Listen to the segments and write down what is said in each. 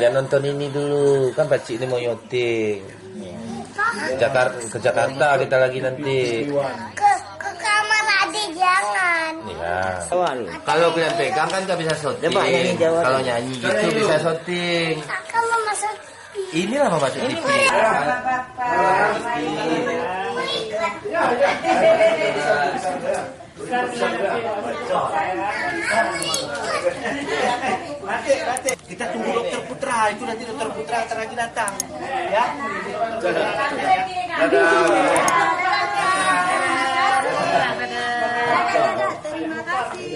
kalian nonton ini dulu, kan Pak Cik ini mau syuting. Ke Jakarta kita lagi nanti. Ke kamar adik jangan. Ya. Kalau kalian pegang kan nggak bisa syuting. Kalau nyanyi gitu bisa syuting. Kakak mau masuk. Inilah Mama masuk TV. Kita tunggu dokter Putra, itu nanti dokter Putra akan lagi datang, ya.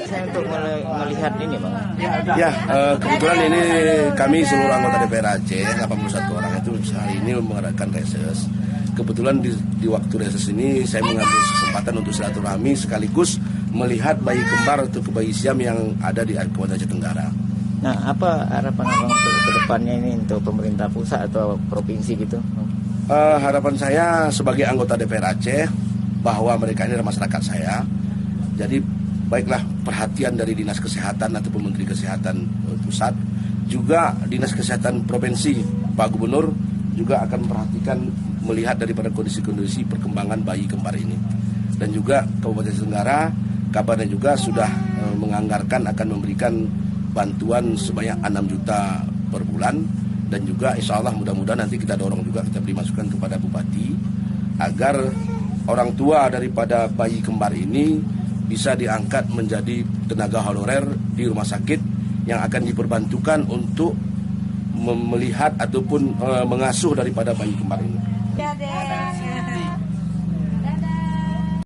Saya untuk melihat ini, Bang. Ya, kebetulan ini kami seluruh anggota DPR Aceh 81 orang itu hari ini mengadakan reses. Kebetulan di waktu reses ini saya mengambil kesempatan untuk silaturahmi sekaligus melihat bayi kembar atau bayi Siam yang ada di Kabupaten Aceh Tenggara. Nah, apa harapan Abang untuk kedepannya ini untuk pemerintah pusat atau provinsi gitu? Harapan saya sebagai anggota DPR Aceh bahwa mereka ini adalah masyarakat saya. Jadi baiklah perhatian dari Dinas Kesehatan ataupun Menteri Kesehatan pusat, juga Dinas Kesehatan Provinsi Pak Gubernur juga akan memperhatikan melihat daripada kondisi-kondisi perkembangan bayi kembar ini. Dan juga Kabupaten Tenggara kabarnya juga sudah menganggarkan akan memberikan bantuan sebanyak 6 juta per bulan, dan juga insya Allah mudah-mudahan nanti kita dorong juga, kita beri masukan kepada Bupati agar orang tua daripada bayi kembar ini bisa diangkat menjadi tenaga honorer di rumah sakit yang akan diperbantukan untuk melihat ataupun mengasuh daripada bayi kembar ini.